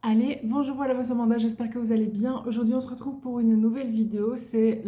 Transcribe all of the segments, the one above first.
Allez, bonjour, voilà, moi c'est Amanda, j'espère que vous allez bien. Aujourd'hui, on se retrouve pour une nouvelle vidéo. C'est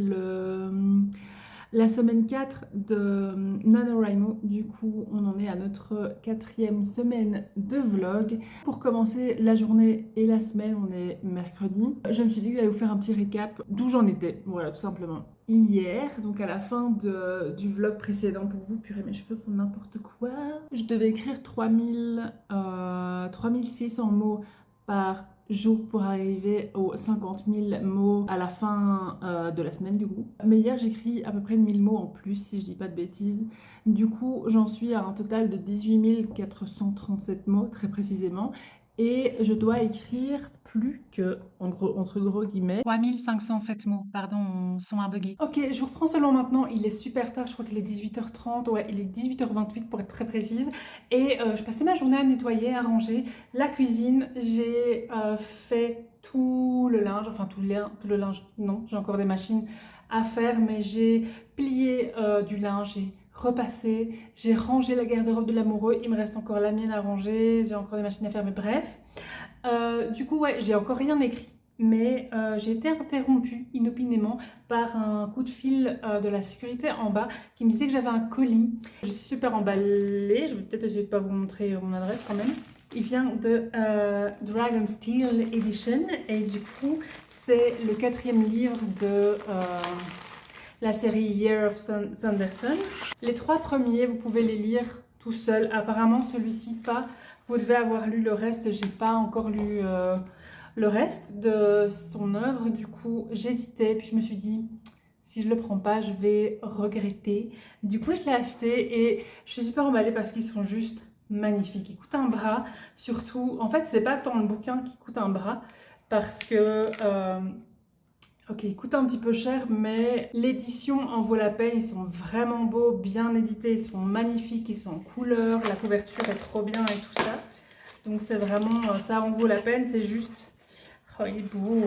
la semaine 4 de NaNoWriMo. Du coup, on en est à notre quatrième semaine de vlog. Pour commencer la journée et la semaine, on est mercredi. Je me suis dit que j'allais vous faire un petit récap d'où j'en étais, voilà, tout simplement. Hier, donc à la fin du vlog précédent pour vous, purée, mes cheveux font n'importe quoi. Je devais écrire 3600 mots par jour pour arriver aux 50 000 mots à la fin de la semaine du coup. Mais hier j'écris à peu près 1000 mots en plus si je dis pas de bêtises. Du coup j'en suis à un total de 18 437 mots très précisément. Et je dois écrire plus que, en gros, entre gros guillemets, 3507 mots, pardon, mon son a bugué. ok, je vous reprends seulement maintenant, il est super tard, je crois qu'il est 18h30, ouais, il est 18h28 pour être très précise. Et je passais ma journée à nettoyer, à ranger la cuisine. J'ai fait tout le linge, enfin tout le linge, non, j'ai encore des machines à faire, mais j'ai plié du linge, j'ai repassé, j'ai rangé la garde-robe de l'amoureux, il me reste encore la mienne à ranger, j'ai encore des machines à faire, mais bref. Du coup, ouais, j'ai encore rien écrit. Mais j'ai été interrompue inopinément par un coup de fil de la sécurité en bas qui me disait que j'avais un colis. Je suis super emballée, je vais peut-être essayer de pas vous montrer mon adresse quand même. Il vient de Dragonsteel Edition et du coup c'est le quatrième livre de la série Year of Sanderson. Les trois premiers, vous pouvez les lire tout seul. Apparemment celui-ci pas. Vous devez avoir lu le reste, j'ai pas encore lu le reste de son œuvre. Du coup, j'hésitais, puis je me suis dit, si je le prends pas, je vais regretter. Du coup, je l'ai acheté et je suis super emballée parce qu'ils sont juste magnifiques. Ils coûtent un bras, surtout. En fait, c'est pas tant le bouquin qui coûte un bras parce que. Ok, ils coûtent un petit peu cher, mais l'édition en vaut la peine. Ils sont vraiment beaux, bien édités, ils sont magnifiques, ils sont en couleur, la couverture est trop bien et tout ça. Donc c'est vraiment, ça en vaut la peine, c'est juste... Oh, il est beau.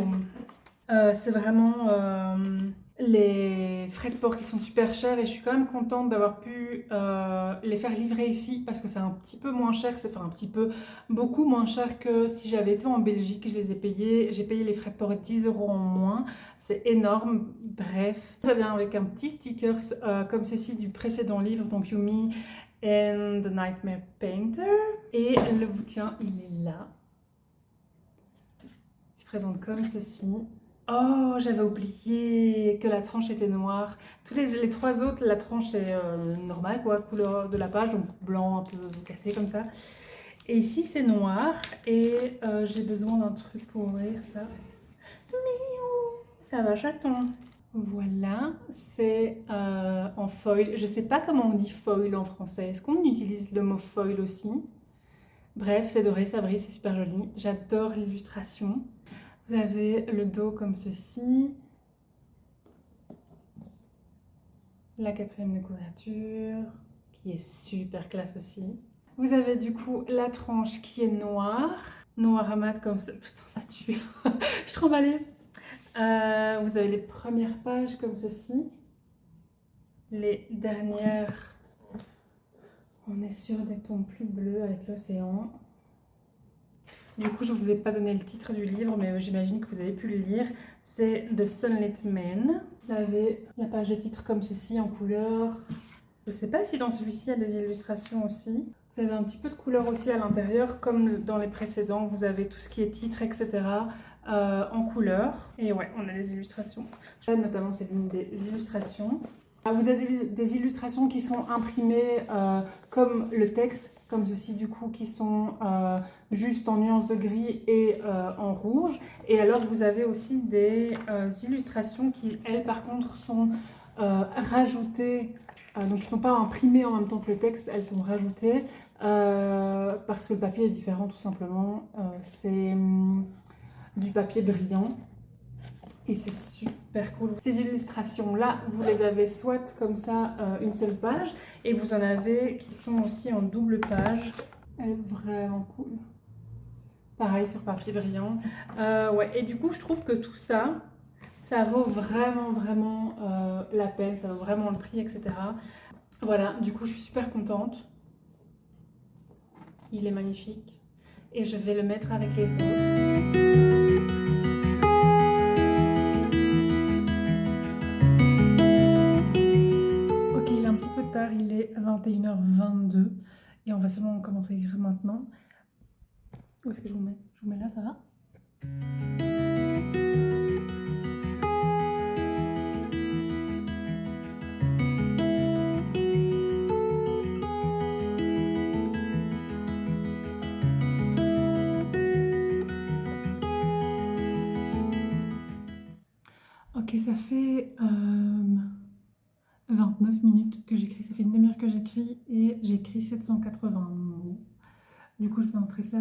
C'est vraiment les frais de port qui sont super chers et je suis quand même contente d'avoir pu les faire livrer ici parce que c'est un petit peu moins cher, c'est enfin un petit peu beaucoup moins cher que si j'avais été en Belgique et je les ai payés. J'ai payé les frais de port 10 € en moins, c'est énorme. Bref, ça vient avec un petit sticker comme ceci du précédent livre, donc Yumi and the Nightmare Painter. Et le bouquin, il est là. Il se présente comme ceci. Oh, j'avais oublié que la tranche était noire. Tous les trois autres, la tranche est normale, quoi, couleur de la page, donc blanc un peu cassé comme ça. Et ici, c'est noir. Et j'ai besoin d'un truc pour ouvrir ça. Miaou, ça va, chaton. Voilà, c'est en foil. Je sais pas comment on dit foil en français. Est-ce qu'on utilise le mot foil aussi? Bref, c'est doré, ça brille, c'est super joli. J'adore l'illustration. Vous avez le dos comme ceci. La quatrième de couverture, qui est super classe aussi. Vous avez du coup la tranche qui est noire. Noir à mat comme ça. Putain, ça tue. Je suis trop emballée. Vous avez les premières pages comme ceci. Les dernières, on est sur des tons plus bleus avec l'océan. Du coup, je ne vous ai pas donné le titre du livre, mais j'imagine que vous avez pu le lire. C'est The Sunlit Man. Vous avez la page de titre comme ceci en couleur. Je ne sais pas si dans celui-ci, il y a des illustrations aussi. Vous avez un petit peu de couleur aussi à l'intérieur, comme dans les précédents. Vous avez tout ce qui est titre, etc. En couleur. Et ouais, on a des illustrations. Notamment, c'est l'une des illustrations. Vous avez des illustrations qui sont imprimées comme le texte, comme ceci du coup, qui sont juste en nuances de gris et en rouge. Et alors vous avez aussi des illustrations qui, elles, par contre, sont rajoutées, donc qui ne sont pas imprimées en même temps que le texte, elles sont rajoutées parce que le papier est différent tout simplement. C'est du papier brillant. Et c'est super cool. Ces illustrations-là, vous les avez soit comme ça, une seule page, et vous en avez qui sont aussi en double page. Elle est vraiment cool. Pareil sur papier brillant. Ouais. Et du coup, je trouve que tout ça, ça vaut vraiment la peine, ça vaut vraiment le prix, etc. Voilà, du coup, je suis super contente. Il est magnifique. Et je vais le mettre avec les autres. va seulement commencer à écrire maintenant. Où est-ce que je vous mets? Je vous mets là, ça va? Ok, ça fait 29 minutes que j'écris, ça fait une demi-heure que j'écris et j'écris 780 mots. Du coup, je vais entrer ça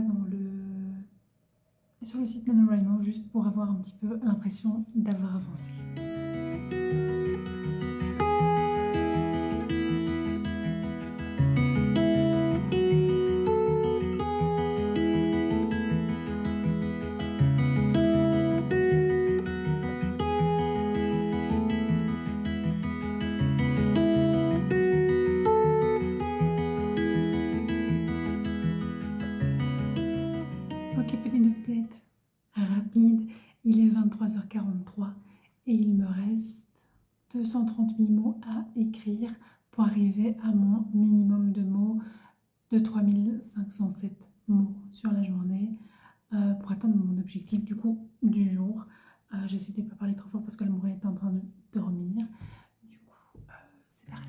sur le site NaNoWriMo juste pour avoir un petit peu l'impression d'avoir avancé. Ok, petite update rapide, il est 23h43 et il me reste 238 mots à écrire pour arriver à mon minimum de mots de 3507 mots sur la journée pour atteindre mon objectif du coup du jour. J'essaie de ne pas parler trop fort parce que la Lamoureux est en train de dormir. Du coup, c'est parti.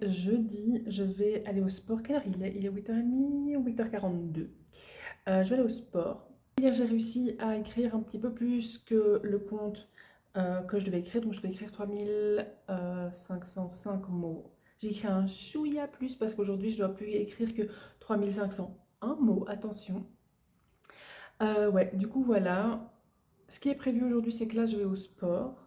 Jeudi, je vais aller au sport. Quelle heure il est? Il est 8h30 ou 8h42. Je vais aller au sport. Hier, j'ai réussi à écrire un petit peu plus que le compte que je devais écrire. Donc, je vais écrire 3505 mots. J'ai écrit un chouïa plus parce qu'aujourd'hui, je dois plus écrire que 3501 mots. Attention. Ouais, du coup, voilà. Ce qui est prévu aujourd'hui, c'est que là, je vais au sport.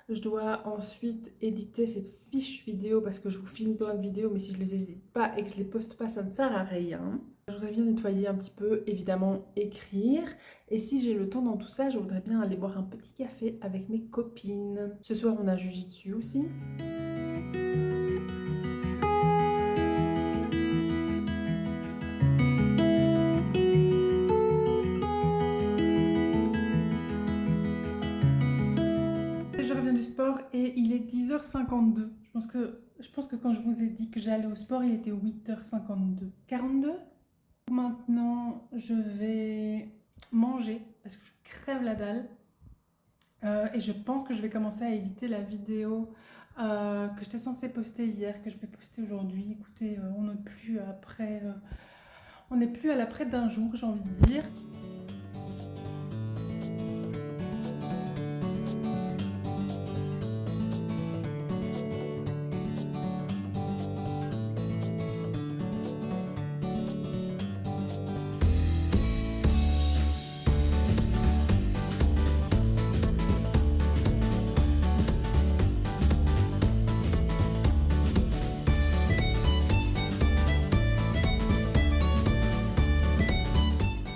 Je dois ensuite éditer cette fiche vidéo parce que je vous filme plein de vidéos, mais si je les édite pas et que je les poste pas, ça ne sert à rien. Je voudrais bien nettoyer un petit peu, évidemment écrire. Et si j'ai le temps dans tout ça, je voudrais bien aller boire un petit café avec mes copines. Ce soir, on a Jiu-Jitsu aussi. Et il est 10h52. Je pense que quand je vous ai dit que j'allais au sport, il était 8h52. 42. Maintenant, je vais manger parce que je crève la dalle. Et je pense que je vais commencer à éditer la vidéo que j'étais censée poster hier, que je vais poster aujourd'hui. Écoutez, on n'est plus on n'est plus à l'après d'un jour, j'ai envie de dire.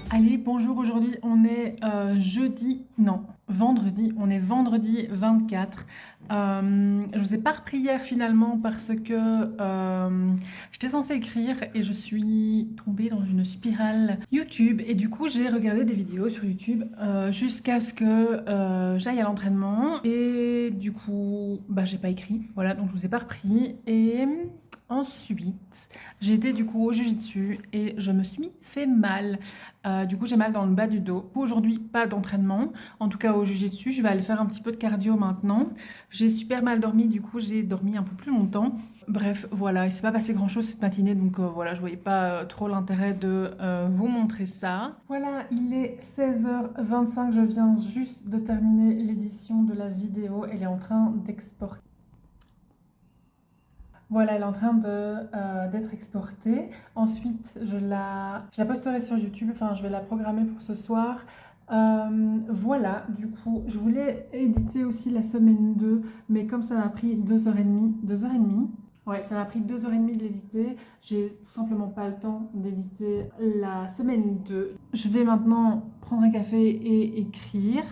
Allez, bonjour, aujourd'hui on est vendredi, on est vendredi 24. Je vous ai pas repris hier finalement parce que j'étais censée écrire et je suis tombée dans une spirale YouTube et du coup j'ai regardé des vidéos sur YouTube jusqu'à ce que j'aille à l'entraînement et du coup bah j'ai pas écrit, voilà, donc je vous ai pas repris et Ensuite, j'ai été du coup au Jiu-Jitsu et je me suis fait mal. Du coup, j'ai mal dans le bas du dos. Aujourd'hui, pas d'entraînement, en tout cas au Jiu-Jitsu. Je vais aller faire un petit peu de cardio maintenant. J'ai super mal dormi, du coup, j'ai dormi un peu plus longtemps. Bref, voilà, il s'est pas passé grand-chose cette matinée, donc voilà, je voyais pas trop l'intérêt de vous montrer ça. Voilà, il est 16h25, je viens juste de terminer l'édition de la vidéo. Elle est en train d'exporter. Voilà, elle est en train d'être exportée. Ensuite, je la posterai sur YouTube, enfin je vais la programmer pour ce soir. Voilà, du coup, je voulais éditer aussi la semaine 2, mais comme ça m'a pris 2h30, 2h30. Ouais, ça m'a pris 2h30 de l'éditer. J'ai tout simplement pas le temps d'éditer la semaine 2. Je vais maintenant prendre un café et écrire.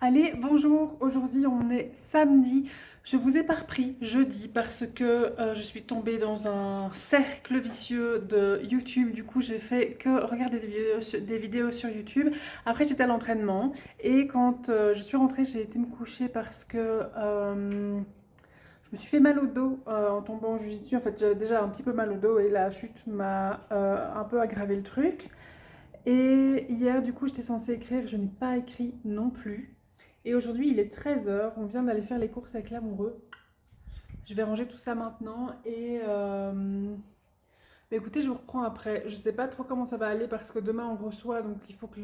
Allez, bonjour, aujourd'hui on est samedi. Je vous ai pas repris jeudi parce que je suis tombée dans un cercle vicieux de YouTube. Du coup, j'ai fait que regarder des vidéos sur YouTube. Après, j'étais à l'entraînement et quand je suis rentrée, j'ai été me coucher parce que je me suis fait mal au dos en tombant au jiu-jitsu. En fait, j'avais déjà un petit peu mal au dos et la chute m'a un peu aggravé le truc. Et hier, du coup, j'étais censée écrire, je n'ai pas écrit non plus. Et aujourd'hui, il est 13h, on vient d'aller faire les courses avec l'amoureux. Je vais ranger tout ça maintenant et bah écoutez, je vous reprends après. Je sais pas trop comment ça va aller parce que demain on reçoit, donc il faut que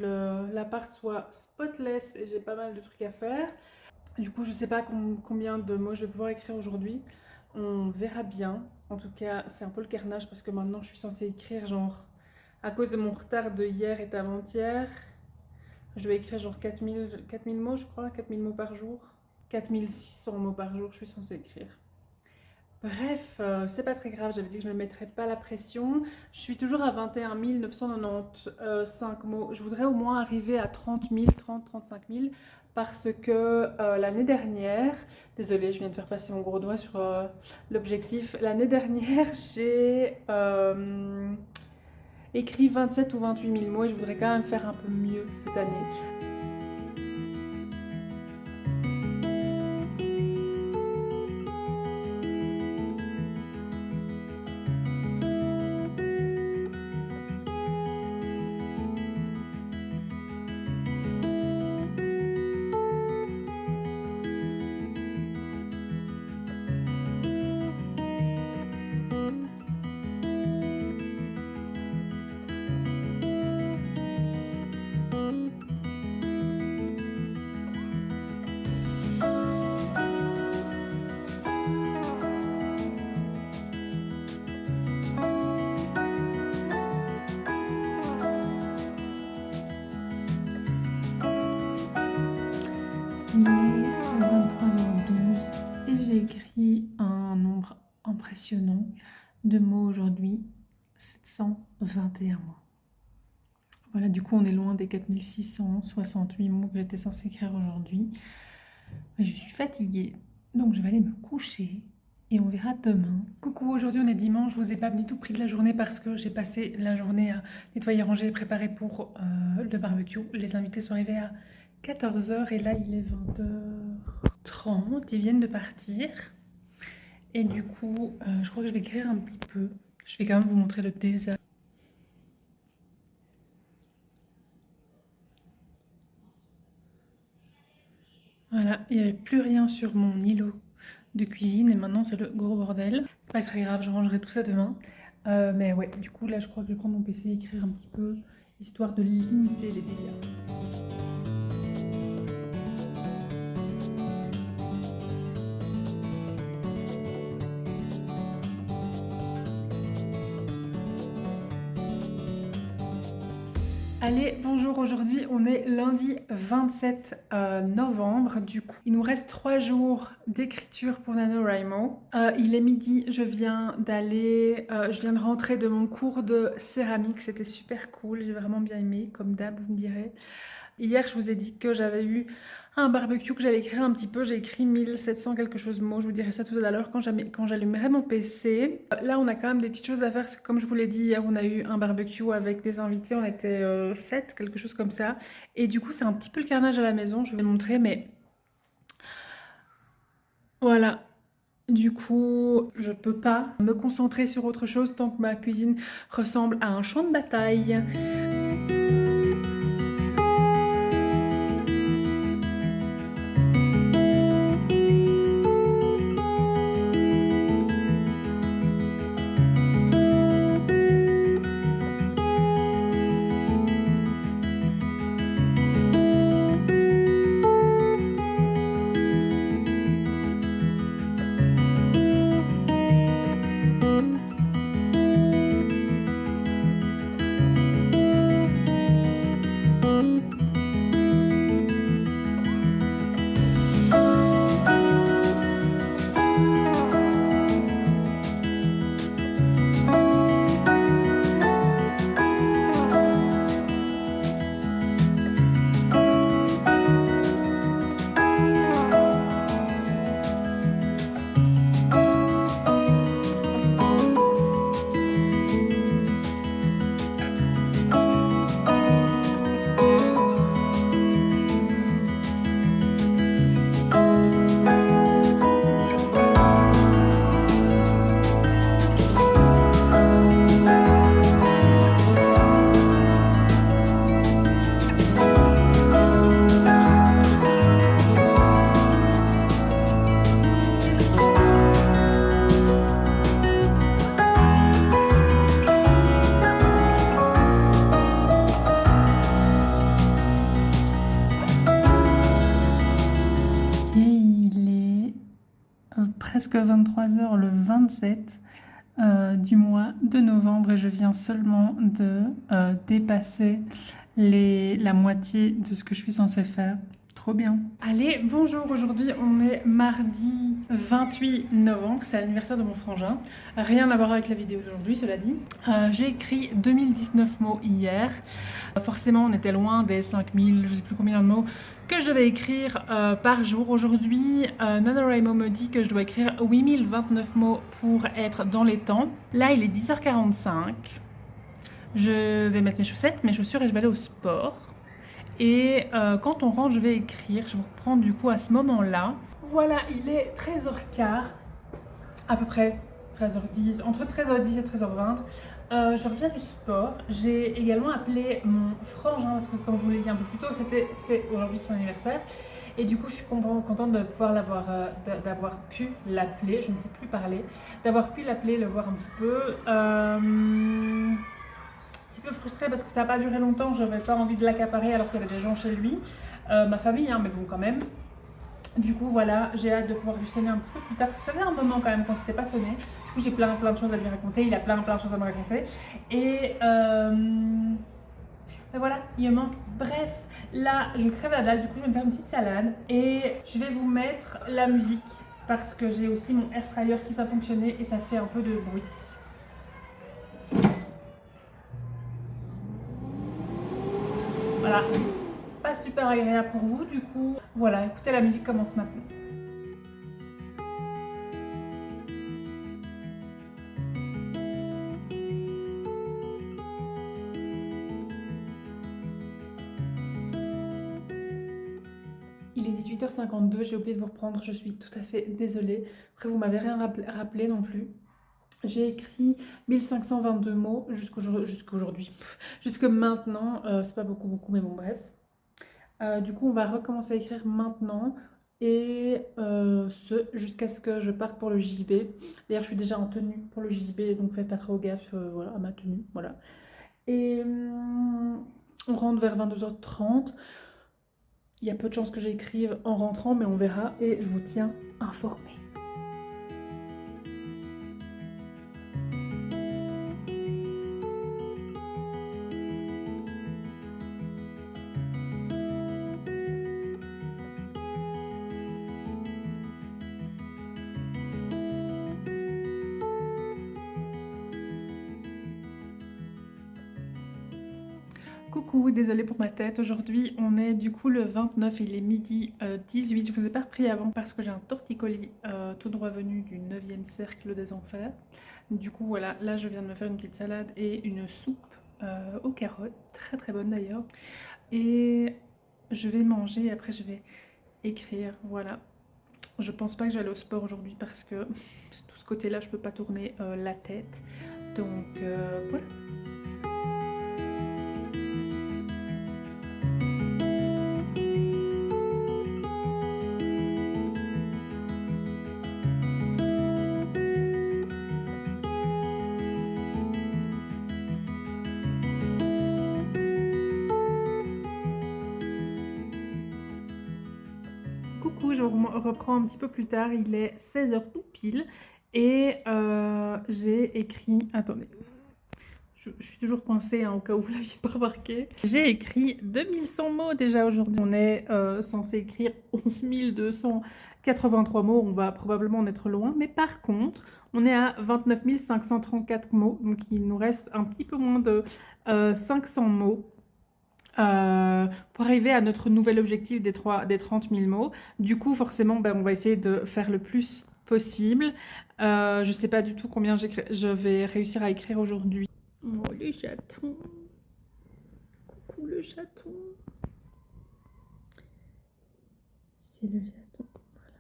l'appart soit spotless et j'ai pas mal de trucs à faire. Du coup, je sais pas combien de mots je vais pouvoir écrire aujourd'hui. On verra bien. En tout cas, c'est un peu le carnage parce que maintenant je suis censée écrire genre à cause de mon retard de hier et d'avant-hier. Je dois écrire genre 4000 mots, je crois, 4000 mots par jour. 4600 mots par jour, je suis censée écrire. Bref, c'est pas très grave, j'avais dit que je ne me mettrais pas la pression. Je suis toujours à 21 995 mots. Je voudrais au moins arriver à 30 000, 35 000 parce que l'année dernière, désolée, je viens de faire passer mon gros doigt sur l'objectif. L'année dernière, j'ai écrit 27 ou 28 000 mots et je voudrais quand même faire un peu mieux cette année. Il est 23h12 et j'ai écrit un nombre impressionnant de mots aujourd'hui, 721 mots. Voilà, du coup on est loin des 4668 mots que j'étais censée écrire aujourd'hui. Mais je suis fatiguée, donc je vais aller me coucher et on verra demain. Coucou, aujourd'hui on est dimanche, je vous ai pas du tout pris de la journée parce que j'ai passé la journée à nettoyer, ranger et préparer pour le barbecue. Les invités sont arrivés à 14h et là il est 20h30, ils viennent de partir. Et du coup, je crois que je vais écrire un petit peu. Je vais quand même vous montrer le désastre. Voilà, il n'y avait plus rien sur mon îlot de cuisine et maintenant c'est le gros bordel. C'est pas très grave, je rangerai tout ça demain. Mais ouais, du coup là je crois que je vais prendre mon PC et écrire un petit peu, histoire de limiter les dégâts. Allez, bonjour, aujourd'hui on est lundi 27 novembre, du coup il nous reste 3 jours d'écriture pour NaNoWriMo. Il est midi, je viens de rentrer de mon cours de céramique, c'était super cool, j'ai vraiment bien aimé, comme d'hab vous me direz. Hier je vous ai dit que j'avais eu un barbecue que j'allais écrire un petit peu, j'ai écrit 1700 quelque chose de mots, je vous dirai ça tout à l'heure quand j'allumerai mon PC. Là on a quand même des petites choses à faire, comme je vous l'ai dit hier on a eu un barbecue avec des invités, on était 7, quelque chose comme ça. Et du coup c'est un petit peu le carnage à la maison, je vais vous montrer mais... Voilà, Du coup, je peux pas me concentrer sur autre chose tant que ma cuisine ressemble à un champ de bataille. Presque 23h le 27 du mois de novembre et je viens seulement de dépasser la moitié de ce que je suis censée faire. Trop bien. Allez, bonjour, aujourd'hui on est mardi 28 novembre, c'est l'anniversaire de mon frangin. Rien à voir avec la vidéo d'aujourd'hui, cela dit. J'ai écrit 2019 mots hier. Forcément on était loin des 5000, je sais plus combien de mots que je devais écrire par jour. Aujourd'hui, NaNoWriMo me dit que je dois écrire 8029 mots pour être dans les temps. Là il est 10h45. Je vais mettre mes chaussettes, mes chaussures et je vais aller au sport. Et quand on rentre, je vais écrire. Je vais vous reprendre du coup à ce moment-là. Voilà, il est 13h15, à peu près 13h10, entre 13h10 et 13h20. Je reviens du sport. J'ai également appelé mon frangin parce que, comme je vous l'ai dit un peu plus tôt, c'est aujourd'hui son anniversaire. Et du coup, je suis contente de pouvoir d'avoir pu l'appeler. Je ne sais plus parler. D'avoir pu l'appeler, le voir un petit peu. Peu frustrée parce que ça n'a pas duré longtemps, je n'avais pas envie de l'accaparer alors qu'il y avait des gens chez lui, ma famille, hein, mais bon quand même. Du coup voilà, j'ai hâte de pouvoir lui sonner un petit peu plus tard parce que ça faisait un moment quand même qu'on ne s'était pas sonné. Du coup j'ai plein de choses à lui raconter, il a plein de choses à me raconter et ben voilà, il me manque. Bref, là je crève la dalle, du coup je vais me faire une petite salade et je vais vous mettre la musique parce que j'ai aussi mon air fryer qui va fonctionner et ça fait un peu de bruit. Voilà, pas super agréable pour vous, du coup, voilà, écoutez, la musique commence maintenant. Il est 18h52, j'ai oublié de vous reprendre, je suis tout à fait désolée. Après, vous m'avez rien rappelé non plus. J'ai écrit 1522 mots jusqu'aujourd'hui, jusque maintenant, c'est pas beaucoup, mais bon, bref. Du coup, on va recommencer à écrire maintenant et jusqu'à ce que je parte pour le JB. D'ailleurs, je suis déjà en tenue pour le JB, donc faites pas trop gaffe voilà, à ma tenue. Voilà. Et on rentre vers 22h30. Il y a peu de chances que j'écrive en rentrant, mais on verra et je vous tiens informé. Coucou, désolée pour ma tête. Aujourd'hui, on est du coup le 29, il est midi 18. Je vous ai pas repris avant parce que j'ai un torticolis tout droit venu du 9e cercle des enfers. Du coup, voilà, là je viens de me faire une petite salade et une soupe aux carottes, très très bonne d'ailleurs. Et je vais manger et après je vais écrire, voilà. Je pense pas que j'allais au sport aujourd'hui parce que tout ce côté-là, je peux pas tourner la tête. Donc voilà. Coucou, je reprends un petit peu plus tard, il est 16h tout pile et j'ai écrit... Attendez, je suis toujours coincée hein, au cas où vous ne l'aviez pas remarqué. J'ai écrit 2100 mots déjà aujourd'hui. On est censé écrire 11 283 mots, on va probablement en être loin, mais par contre, on est à 29 534 mots, donc il nous reste un petit peu moins de 500 mots. Pour arriver à notre nouvel objectif des 30 000 mots. Du coup, forcément, on va essayer de faire le plus possible. Je ne sais pas du tout combien je vais réussir à écrire aujourd'hui. Oh, les chatons. Coucou le chaton. C'est le chaton. Voilà.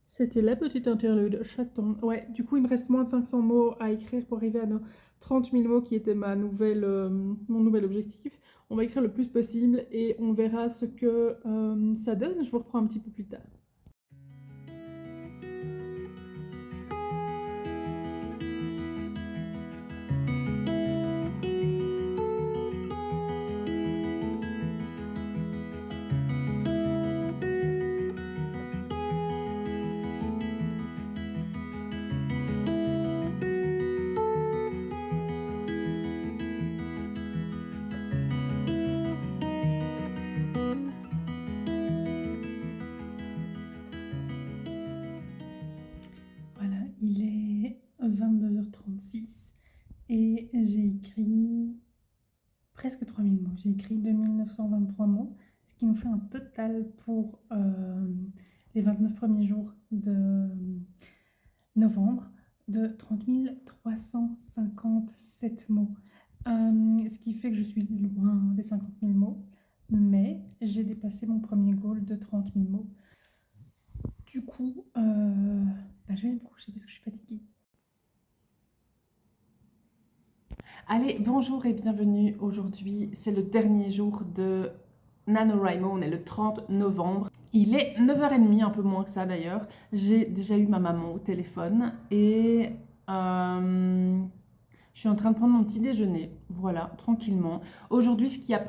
C'était la petite interlude chaton. Ouais, du coup, il me reste moins de 500 mots à écrire pour arriver à nos 30 000 mots qui était mon nouvel objectif. On va écrire le plus possible et on verra ce que ça donne. Je vous reprends un petit peu plus tard. Il est 22h36 et j'ai écrit presque 3000 mots. J'ai écrit 2923 mots, ce qui nous fait un total pour les 29 premiers jours de novembre de 30 357 mots. Ce qui fait que je suis loin des 50 000 mots, mais j'ai dépassé mon premier goal de 30 000 mots. Du coup, je vais me coucher parce que je suis fatiguée. Allez, bonjour et bienvenue. Aujourd'hui, c'est le dernier jour de NaNoWriMo. On est le 30 novembre. Il est 9h30, un peu moins que ça d'ailleurs. J'ai déjà eu ma maman au téléphone et je suis en train de prendre mon petit déjeuner. Voilà, tranquillement. Aujourd'hui, ce qui est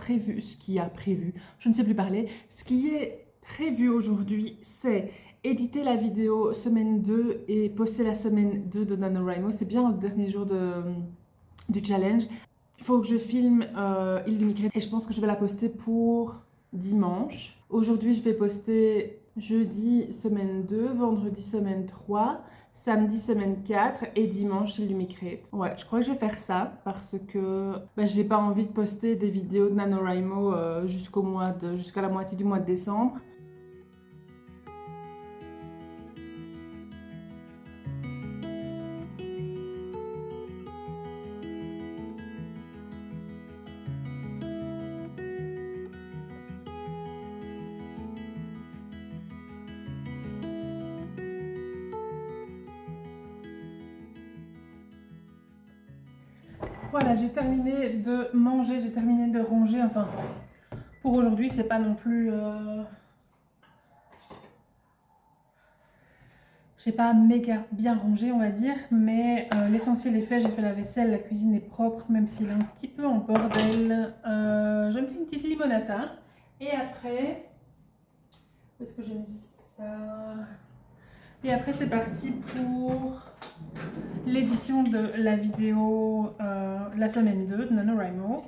prévu aujourd'hui, c'est éditer la vidéo semaine 2 et poster la semaine 2 de NaNoWriMo. C'est bien le dernier jour du challenge. Il faut que je filme Illumicrate et je pense que je vais la poster pour dimanche. Aujourd'hui, je vais poster jeudi semaine 2, vendredi semaine 3, samedi semaine 4 et dimanche Illumicrate. Ouais, je crois que je vais faire ça parce que j'ai pas envie de poster des vidéos de NaNoWriMo jusqu'à la moitié du mois de décembre. Voilà, j'ai terminé de manger, j'ai terminé de ranger. Enfin, pour aujourd'hui, c'est pas non plus... J'ai pas méga bien rangé, on va dire, mais l'essentiel est fait. J'ai fait la vaisselle, la cuisine est propre, même s'il est un petit peu en bordel. Je me fais une petite limonata. Et après... Où est-ce que j'ai mis ça? Et après, c'est parti pour l'édition de la vidéo la semaine 2 de NaNoWriMo.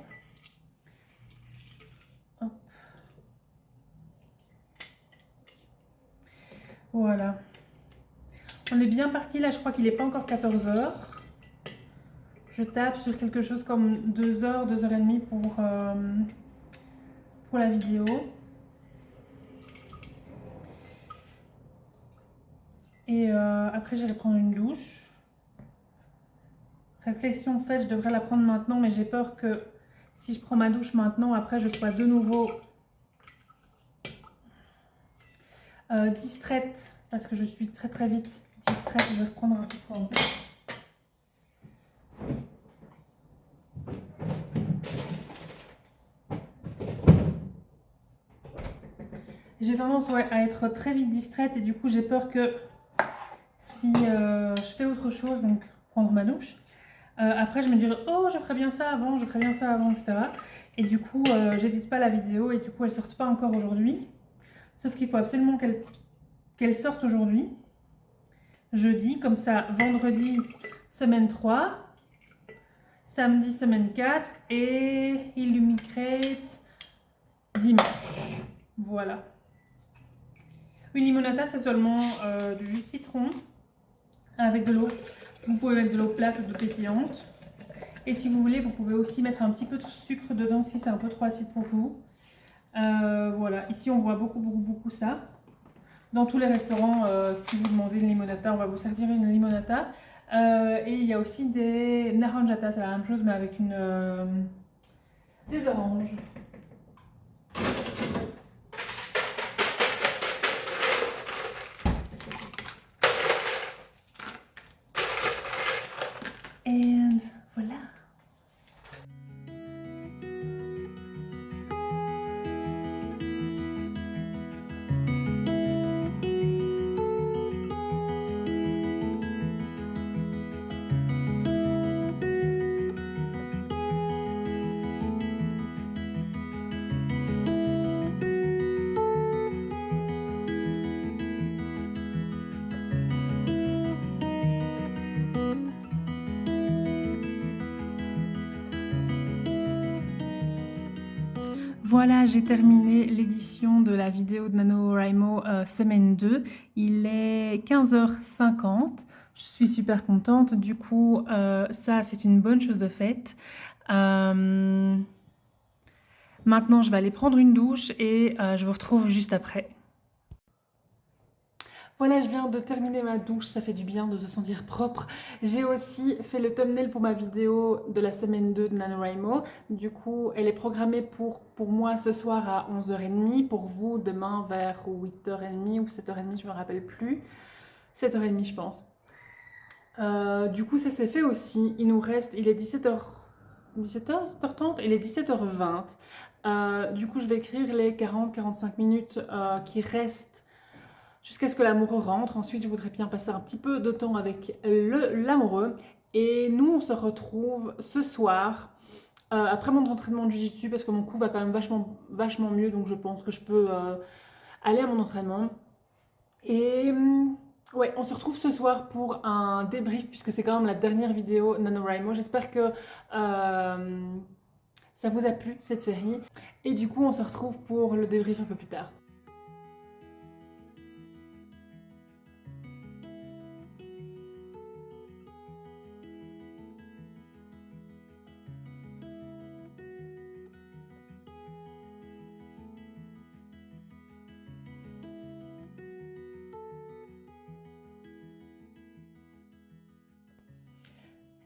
Voilà. On est bien parti là, je crois qu'il n'est pas encore 14h. Je tape sur quelque chose comme 2h, 2h30 pour la vidéo. Et après, j'irai prendre une douche. Réflexion faite, je devrais la prendre maintenant, mais j'ai peur que si je prends ma douche maintenant, après, je sois de nouveau distraite, parce que je suis très très vite distraite. Je vais reprendre un citron. J'ai tendance à être très vite distraite et du coup j'ai peur que si je fais autre chose, donc prendre ma douche, après je me dirais oh je ferais bien ça avant, je ferais bien ça avant, etc. Et du coup j'édite pas la vidéo et du coup elle sortent pas encore aujourd'hui. Sauf qu'il faut absolument qu'elle sorte aujourd'hui, jeudi, comme ça vendredi semaine 3, samedi semaine 4 et Illumicrate dimanche. Voilà. Une limonata, c'est seulement du jus de citron avec de l'eau. Vous pouvez mettre de l'eau plate ou de l'eau pétillante. Et si vous voulez, vous pouvez aussi mettre un petit peu de sucre dedans si c'est un peu trop acide pour vous. Voilà, ici on voit beaucoup ça. Dans tous les restaurants, si vous demandez une limonata, on va vous servir une limonata. Et il y a aussi des naranjatas, c'est la même chose mais avec des oranges. Et voilà. Voilà, j'ai terminé l'édition de la vidéo de NaNoWriMo semaine 2. Il est 15h50. Je suis super contente. Du coup, ça, c'est une bonne chose de faite. Maintenant, je vais aller prendre une douche et je vous retrouve juste après. Voilà, je viens de terminer ma douche, ça fait du bien de se sentir propre. J'ai aussi fait le thumbnail pour ma vidéo de la semaine 2 de NaNoWriMo. Du coup, elle est programmée pour moi ce soir à 11h30, pour vous demain vers 8h30 ou 7h30, je ne me rappelle plus. 7h30 je pense. Du coup, ça s'est fait aussi. Il nous reste, il est 17h30, il est 17h20. Du coup, je vais écrire les 40-45 minutes qui restent jusqu'à ce que l'amoureux rentre. Ensuite, je voudrais bien passer un petit peu de temps avec l'amoureux. Et nous, on se retrouve ce soir, après mon entraînement de jiu-jitsu, parce que mon cou va quand même vachement mieux, donc je pense que je peux aller à mon entraînement. Et ouais, on se retrouve ce soir pour un débrief, puisque c'est quand même la dernière vidéo NaNoWriMo. J'espère que ça vous a plu, cette série. Et du coup, on se retrouve pour le débrief un peu plus tard.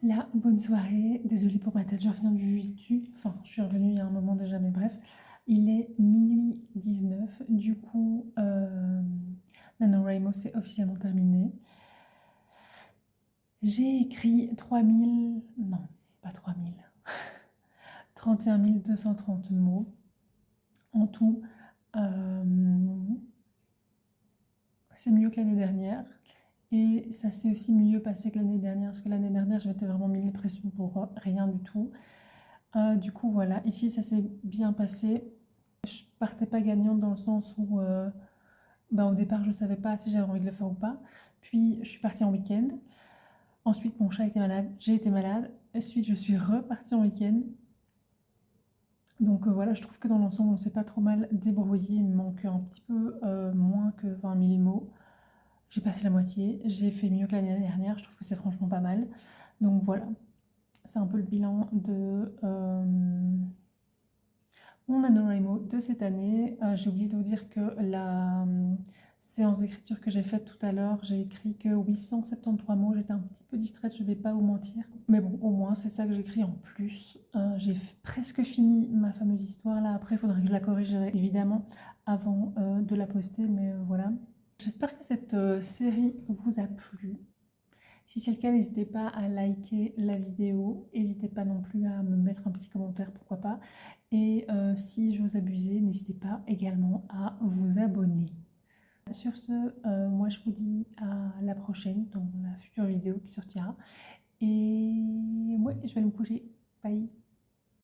La bonne soirée, désolée pour ma tête, je reviens du jiu-jitsu, enfin je suis revenue il y a un moment déjà mais bref. Il est minuit 19, du coup NaNoWriMo c'est officiellement terminé. J'ai écrit 3000, non pas 3000, 31 230 mots en tout. C'est mieux que l'année dernière. Et ça s'est aussi mieux passé que l'année dernière, parce que l'année dernière, je m'étais vraiment mis les pressions pour rien du tout. Du coup, voilà, ici, ça s'est bien passé. Je partais pas gagnante dans le sens où, au départ, je ne savais pas si j'avais envie de le faire ou pas. Puis, je suis partie en week-end. Ensuite, mon chat était malade, j'ai été malade. Ensuite, je suis repartie en week-end. Donc voilà, je trouve que dans l'ensemble, on s'est pas trop mal débrouillé. Il me manque un petit peu moins que 20 000 mots. J'ai passé la moitié, j'ai fait mieux que l'année dernière, je trouve que c'est franchement pas mal. Donc voilà, c'est un peu le bilan de mon NaNoWriMo de cette année. J'ai oublié de vous dire que la séance d'écriture que j'ai faite tout à l'heure, j'ai écrit que 873 mots, j'étais un petit peu distraite, je vais pas vous mentir. Mais bon, au moins c'est ça que j'écris en plus. J'ai presque fini ma fameuse histoire là, après il faudrait que je la corrige évidemment avant de la poster, mais voilà. J'espère que cette série vous a plu. Si c'est le cas, n'hésitez pas à liker la vidéo. N'hésitez pas non plus à me mettre un petit commentaire, pourquoi pas. Et si j'ose abuser, n'hésitez pas également à vous abonner. Sur ce, moi je vous dis à la prochaine dans la future vidéo qui sortira. Et ouais, je vais aller me coucher. Bye.